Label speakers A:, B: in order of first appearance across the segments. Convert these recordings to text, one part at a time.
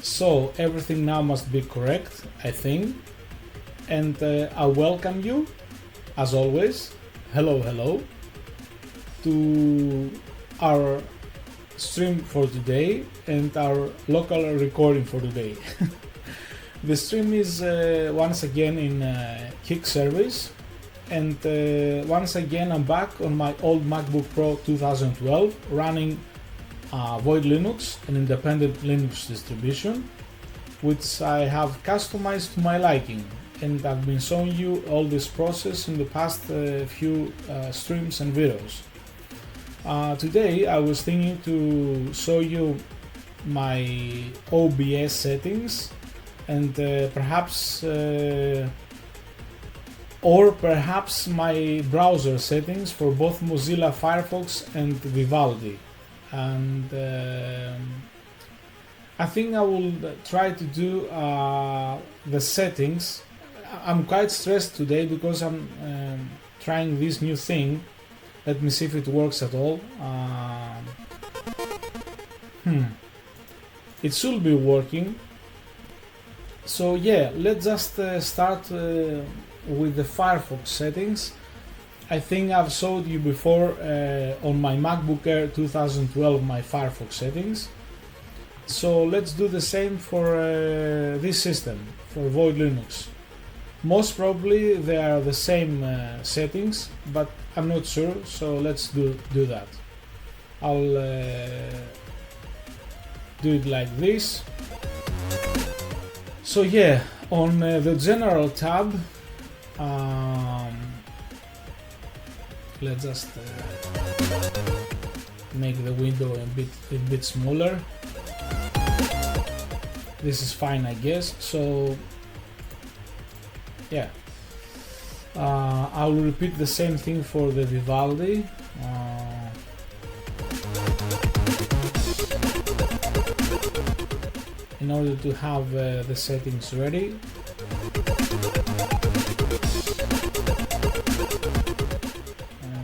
A: So everything now must be correct, I think, and I welcome you, as always, hello, to our stream for today and our local recording for today. The stream is once again in Kick service, and once again I'm back on my old MacBook Pro 2012 running Void Linux, an independent Linux distribution, which I have customized to my liking, and I've been showing you all this process in the past few streams and videos. Today I was thinking to show you my OBS settings and perhaps my browser settings for both Mozilla Firefox and Vivaldi. And I think I will try to do the settings. I'm quite stressed today because I'm trying this new thing. Let me see if it works at all. It should be working. So yeah, let's just start with the Firefox settings. I think I've showed you before on my MacBook Air 2012 my Firefox settings. So let's do the same for this system, for Void Linux. Most probably they are the same settings, but I'm not sure, so let's do that. I'll do it like this. So yeah, on the General tab, let's just make the window a bit smaller. This is fine, I guess. So yeah, I will repeat the same thing for the Vivaldi. In order to have the settings ready.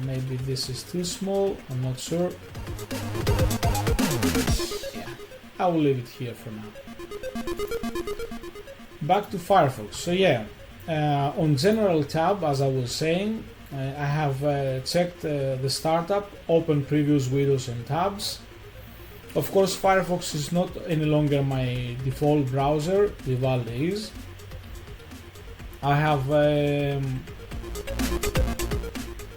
A: Maybe this is too small, I'm not sure. Yeah, I will leave it here for now. Back to Firefox. So yeah, on General tab, as I was saying, I have checked the startup, open previous windows and tabs. Of course, Firefox is not any longer my default browser, Vivaldi is. I have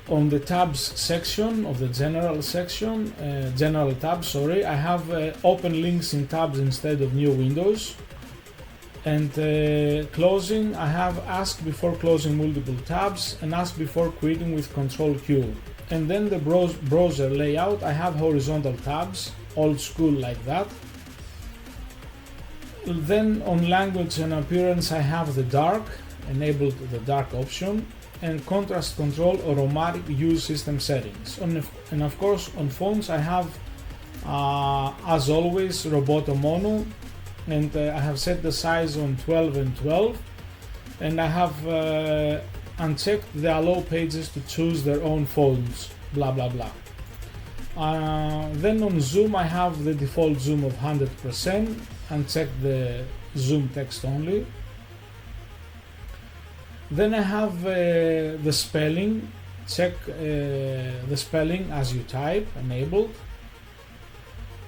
A: on the tabs section of the general section, general tab, sorry, I have open links in tabs instead of new windows. And closing, I have ask before closing multiple tabs and ask before quitting with Control Q. And then the browser layout, I have horizontal tabs, old school like that. Then on language and appearance, I have the dark, enabled the dark option, and contrast control or automatic use system settings. And of course on phones I have as always Roboto Mono, and I have set the size on 12 and 12, and I have unchecked the allow pages to choose their own phones, blah blah blah. Then on zoom I have the default zoom of 100%, uncheck the zoom text only. Then I have the spelling, check the spelling as you type, enabled.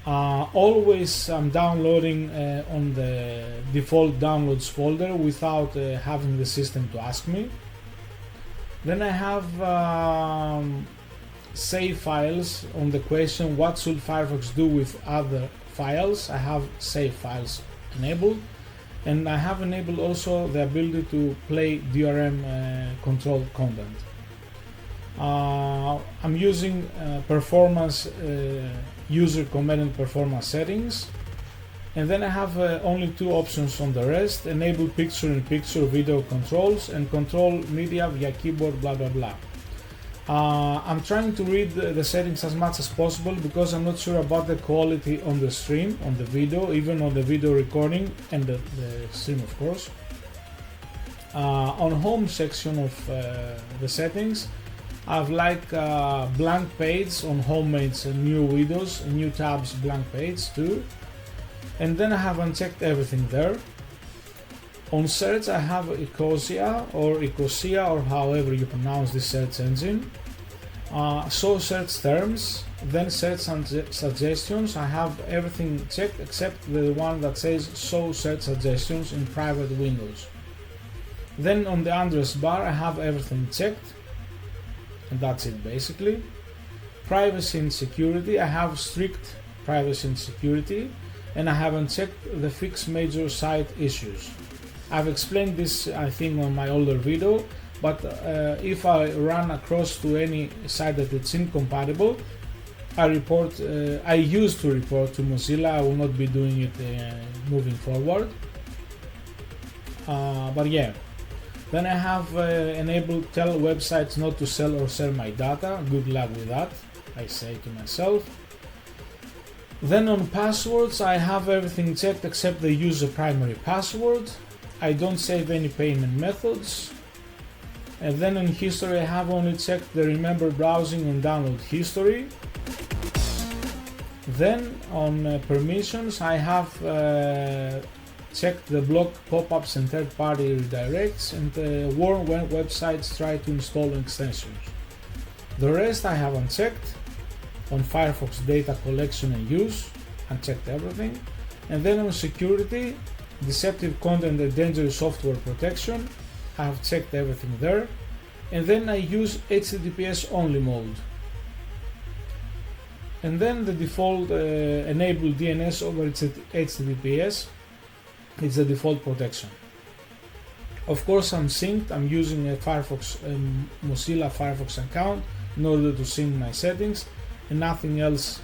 A: Always I'm downloading on the default downloads folder without having the system to ask me. Then I have save files on the question what should Firefox do with other files. I have save files enabled. And I have enabled also the ability to play DRM controlled content. I'm using performance, user command performance settings, and then I have only two options on the rest: enable picture-in-picture video controls and control media via keyboard, blah blah blah. I'm trying to read the settings as much as possible because I'm not sure about the quality on the stream, on the video, even on the video recording and the stream, of course. On home section of the settings, I have like blank page on homemade's new windows, new tabs, blank page too. And then I have unchecked everything there. On search I have Ecosia or however you pronounce this search engine. Show search terms, then search suggestions. I have everything checked except the one that says show search suggestions in private windows. Then on the address bar I have everything checked, and that's it basically. Privacy and security, I have strict privacy and security, and I haven't checked the fix major site issues. I've explained this I think on my older video, but if I run across to any site that it's incompatible, I used to report to Mozilla. I will not be doing it moving forward. But yeah, then I have enabled tell websites not to sell or sell my data. Good luck with that, I say to myself. Then on passwords I have everything checked except the user primary password. I don't save any payment methods. And then in history I have only checked the remember browsing and download history. Then on permissions I have checked the block pop-ups and third-party redirects and warn when websites try to install extensions. The rest I have unchecked. On Firefox data collection and use, unchecked everything. And then on security, deceptive content and dangerous software protection, I have checked everything there. And then I use HTTPS only mode. And then the default enable DNS over HTTPS, it's the default protection. Of course I'm synced, I'm using a Mozilla Firefox account in order to sync my settings, and nothing else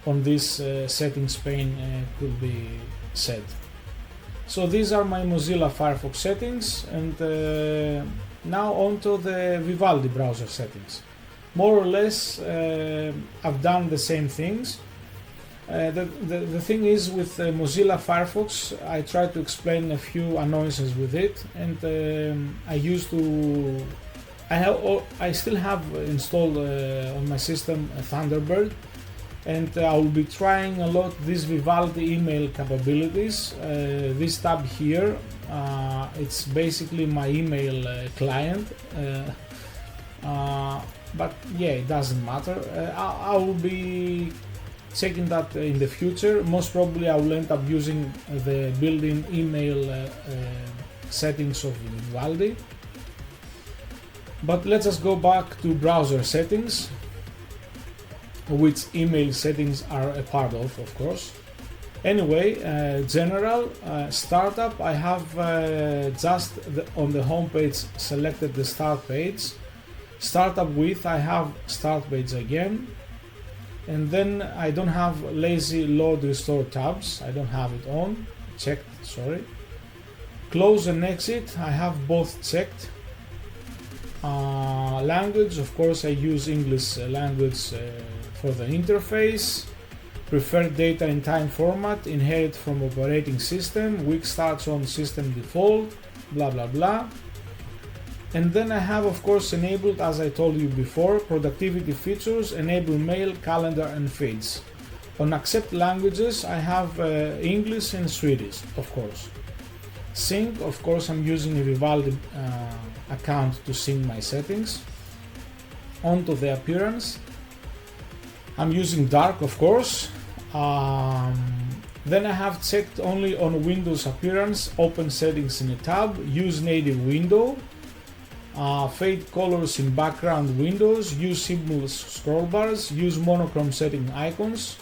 A: on this settings pane could be said. So these are my Mozilla Firefox settings, and now onto the Vivaldi browser settings. More or less I've done the same things. The thing is with Mozilla Firefox I try to explain a few annoyances with it, and I still have installed on my system a Thunderbird, and I will be trying a lot these Vivaldi email capabilities. This tab here, it's basically my email client, but yeah, it doesn't matter. I will be checking that in the future. Most probably I will end up using the built-in email settings of Vivaldi. But let's just go back to browser settings, which email settings are a part of course. Anyway, general, startup, I have just on the home page selected the start page. Startup with, I have start page again. And then I don't have lazy load restore tabs, I don't have it on, checked, sorry. Close and exit, I have both checked. Language, of course I use English language for the interface. Preferred data in time format, inherit from operating system, week starts on system default, blah blah blah. And then I have of course enabled, as I told you before, productivity features, enable mail, calendar and feeds. On accept languages I have English and Swedish, of course. Sync, of course I'm using a Vivaldi account to sync my settings. Onto the appearance, I'm using dark, of course. Then I have checked only on Windows appearance, open settings in a tab, use native window, fade colors in background windows, use seamless scroll bars, use monochrome setting icons.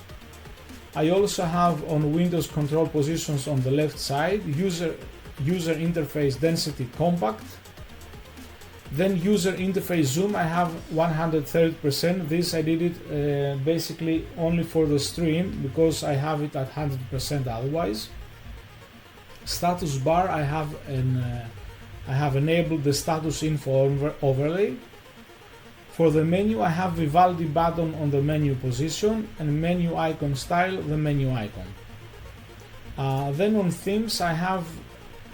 A: I also have on Windows control positions on the left side, user interface density compact. Then user interface zoom, I have 130%. This I did it basically only for the stream because I have it at 100% otherwise. Status bar, I have, I have enabled the status info overlay. For the menu, I have Vivaldi button on the menu position and menu icon style, the menu icon. Then on themes, I have,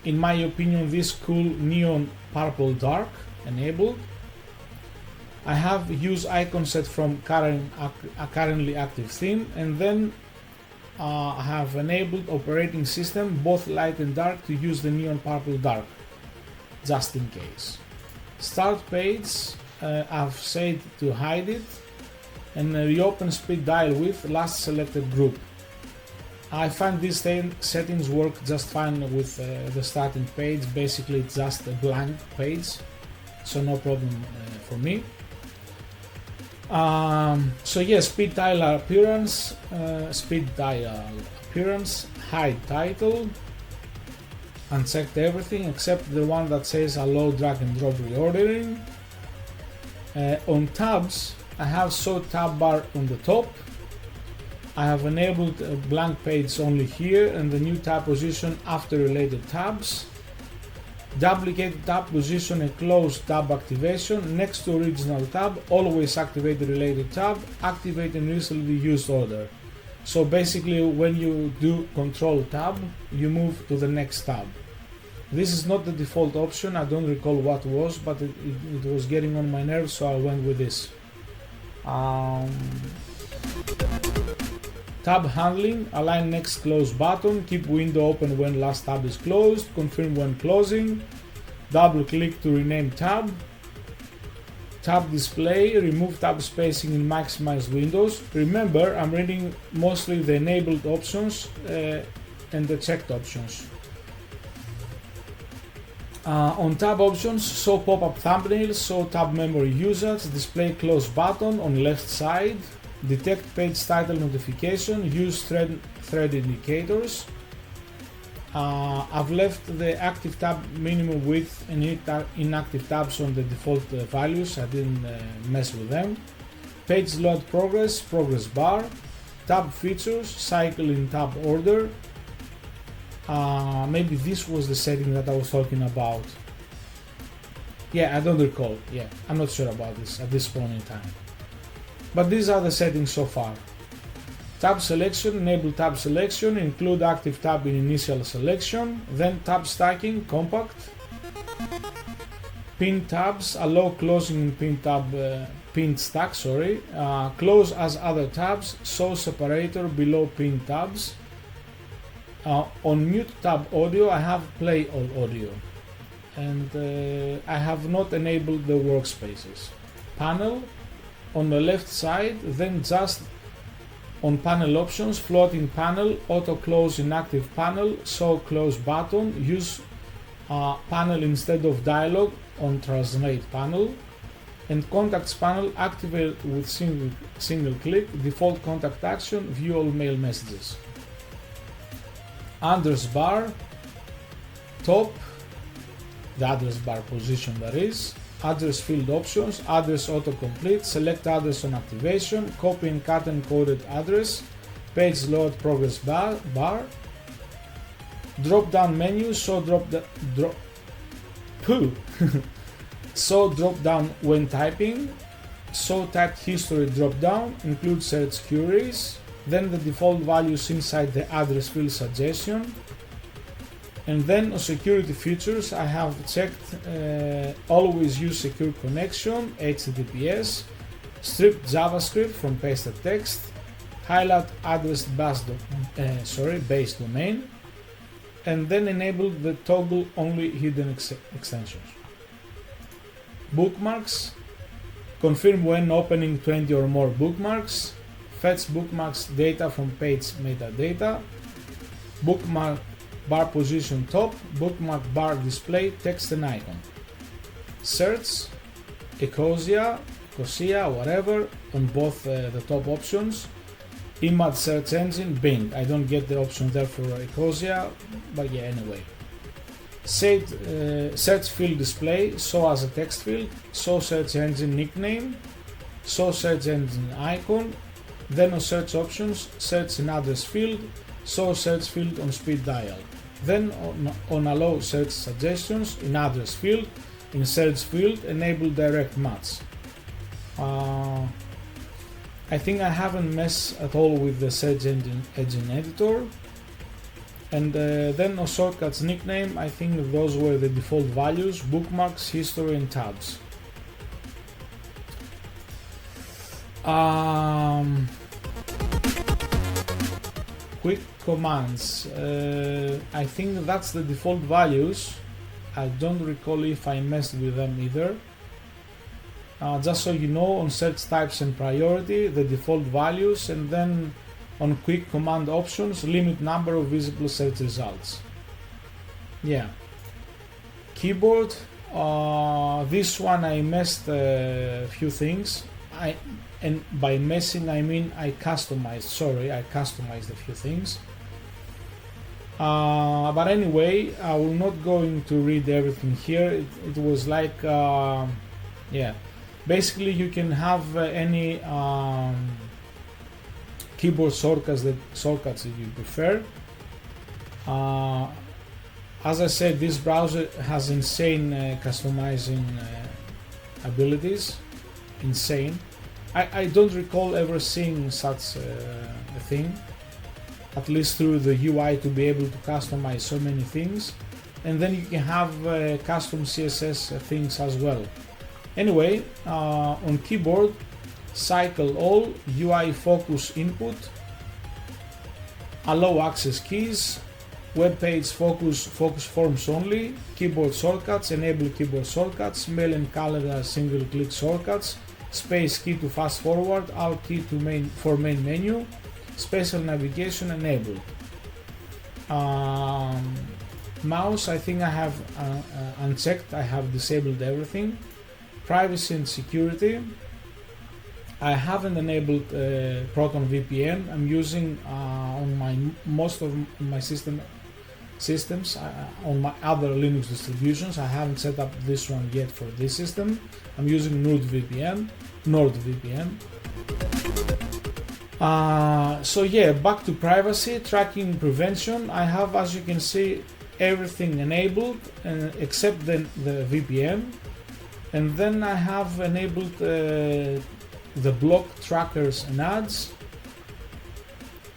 A: in my opinion, this cool neon purple dark enabled. I have use icon set from currently active theme, and then I have enabled operating system both light and dark to use the neon purple dark, just in case. Start page, I've said to hide it, and reopen speed dial with last selected group. I find these settings work just fine with the starting page. Basically it's just a blank page, so no problem for me. So yeah, speed dial appearance, hide title, unchecked everything except the one that says allow drag and drop reordering. On tabs, I have show tab bar on the top. I have enabled a blank page only here and the new tab position after related tabs. Duplicate tab position and close tab activation next to original tab, always activate the related tab, activate in recently used order. So basically when you do control tab, you move to the next tab. This is not the default option, I don't recall what was, but it was getting on my nerves, so I went with this. Tab handling, align next close button, keep window open when last tab is closed, confirm when closing, double click to rename tab. Tab display, remove tab spacing in maximized windows. Remember, I'm reading mostly the enabled options and the checked options. On tab options, show pop-up thumbnails, show tab memory usage, display close button on left side, detect page title notification, use thread indicators. I've left the active tab minimum width and inactive tabs on the default values, I didn't mess with them. Page load progress bar, tab features, cycle in tab order. Maybe this was the setting that I was talking about. Yeah, I don't recall. Yeah, I'm not sure about this at this point in time. But these are the settings so far. Tab selection, enable tab selection, include active tab in initial selection, then tab stacking, compact. Pin tabs, allow closing in pinned stack, close as other tabs, show separator below pinned tabs. On mute tab audio, I have play all audio, and I have not enabled the workspaces. Panel, on the left side, then just on panel options, floating panel, auto close inactive panel, show close button, use panel instead of dialog on translate panel, and contacts panel activate with single click, default contact action, view all mail messages. Address bar, top, the address bar position that is, address field options, address autocomplete, select address on activation, copy and cut encoded address, page load progress bar, drop down menu, show drop down when typing, show typed history drop down, include search queries, then the default values inside the address field suggestion. And then on security features, I have checked always use secure connection, HTTPS, strip JavaScript from pasted text, highlight address base domain, and then enable the toggle only hidden extensions. Bookmarks, confirm when opening 20 or more bookmarks, fetch bookmarks data from page metadata, bookmark bar position top, bookmark bar display, text and icon. Search, Ecosia, whatever, on both the top options. Image search engine, Bing. I don't get the option there for Ecosia, but yeah, anyway. Search field display, show as a text field, show search engine nickname, show search engine icon, then on search options, search in address field, show search field on speed dial. Then on allow search suggestions in address field, in search field, enable direct match. I think I haven't messed at all with the search engine editor. And then on shortcuts nickname, I think those were the default values: bookmarks, history, and tabs. Quick commands, I think that's the default values. I don't recall if I messed with them either. Just so you know, on search types and priority, the default values, and then on quick command options, limit number of visible search results. Yeah. Keyboard, this one I messed a few things. And by messing I mean I customized a few things. But anyway, I will not going to read everything here. It was like, yeah. Basically, you can have any keyboard shortcuts that you prefer. As I said, this browser has insane customizing abilities. Insane. I don't recall ever seeing such a thing, at least through the UI, to be able to customize so many things. And then you can have custom CSS things as well. Anyway, on keyboard, cycle all, UI focus input, allow access keys, web page focus forms only, keyboard shortcuts, enable keyboard shortcuts, mail and calendar single click shortcuts, space key to fast forward, alt key to main menu, spatial navigation enabled. Mouse, I think I have unchecked, I have disabled everything. Privacy and security, I haven't enabled Proton VPN. I'm using on most of my systems on my other Linux distributions. I haven't set up this one yet for this system. I'm using NordVPN. So yeah, back to privacy, tracking prevention. I have, as you can see, everything enabled except the VPN. And then I have enabled the block trackers and ads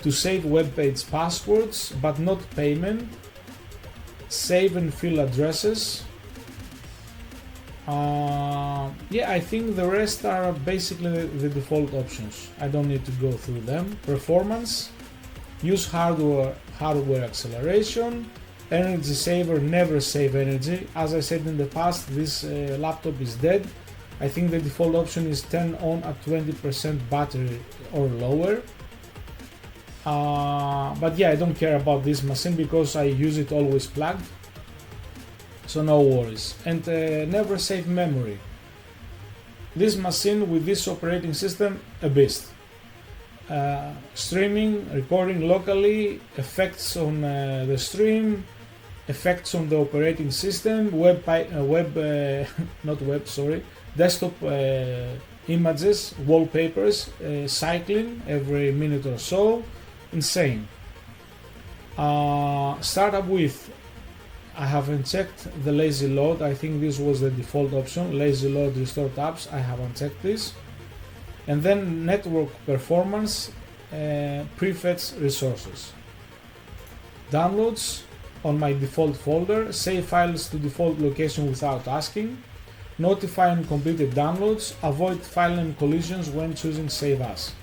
A: to save web page passwords but not payment, save and fill addresses. Yeah, I think the rest are basically the default options. I don't need to go through them. Performance, use hardware acceleration, energy saver, never save energy. As I said in the past, this laptop is dead. I think the default option is turn on at 20% battery or lower. But yeah, I don't care about this machine because I use it always plugged, so no worries. And never save memory. This machine with this operating system, a beast. Streaming, recording locally, effects on the stream, effects on the operating system, desktop images, wallpapers, cycling every minute or so. Insane. Startup with, I haven't checked the lazy load. I think this was the default option. Lazy load, restore tabs. I haven't checked this. And then network performance, prefetch resources. Downloads on my default folder. Save files to default location without asking. Notify on completed downloads. Avoid file name collisions when choosing save as.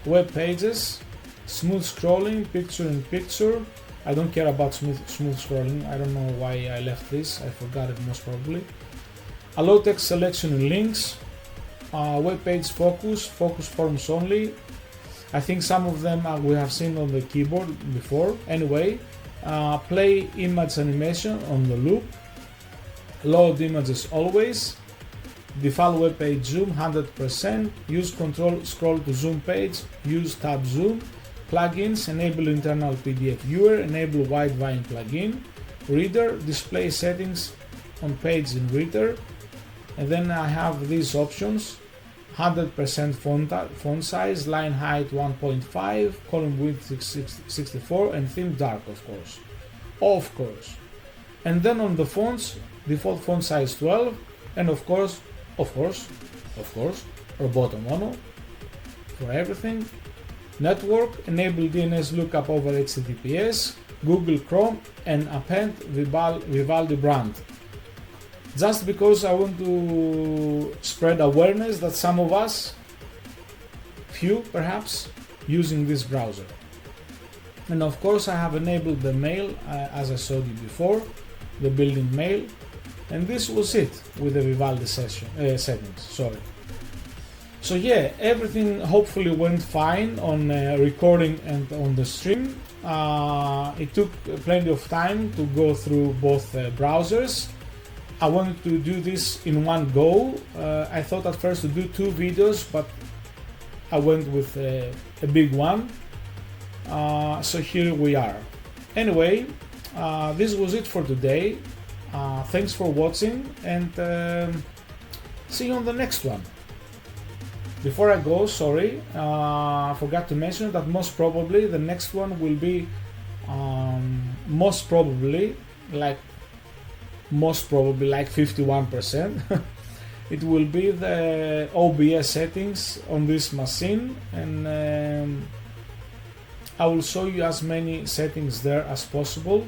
A: Web pages. Smooth scrolling, picture in picture. I don't care about smooth scrolling. I don't know why I left this. I forgot it most probably. Allow text selection in links. Web page focus forms only. I think some of them we have seen on the keyboard before. Anyway, play image animation on the loop. Load images always. Default web page zoom 100%. Use control scroll to zoom page. Use tab zoom. Plugins, enable internal PDF viewer, enable widevine plugin, reader, display settings on page in reader, and then I have these options: 100% font size, line height 1.5, column width 64, and theme dark, of course. And then on the fonts, default font size 12, and of course, of course, or bottom mono for everything. Network, enable DNS lookup over HTTPS, Google Chrome, and append Vivaldi brand. Just because I want to spread awareness that some of us, few perhaps, using this browser. And of course I have enabled the mail as I showed you before, the built-in mail, and this was it with the Vivaldi settings. So yeah, everything hopefully went fine on recording and on the stream. It took plenty of time to go through both browsers. I wanted to do this in one go. I thought at first to do 2 videos, but I went with a big one. So here we are. Anyway, this was it for today. Thanks for watching, and see you on the next one. Before I go, sorry, I forgot to mention that most probably the next one will be most probably like 51%. It will be the OBS settings on this machine, and I will show you as many settings there as possible.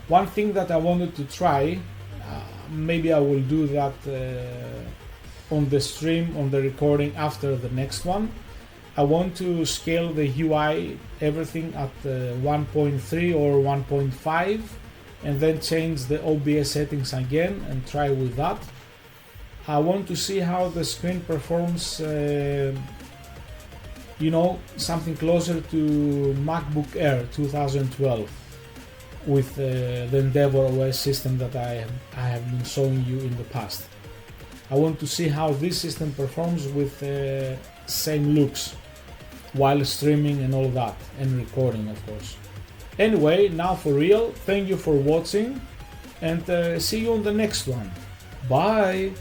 A: One thing that I wanted to try, maybe I will do that on the stream, on the recording after the next one. I want to scale the UI, everything at 1.3 or 1.5, and then change the OBS settings again and try with that. I want to see how the screen performs, something closer to MacBook Air 2012 with the Endeavour OS system that I have been showing you in the past. I want to see how this system performs with same looks while streaming and all that, and recording of course. Anyway, now for real, thank you for watching, and see you on the next one. Bye!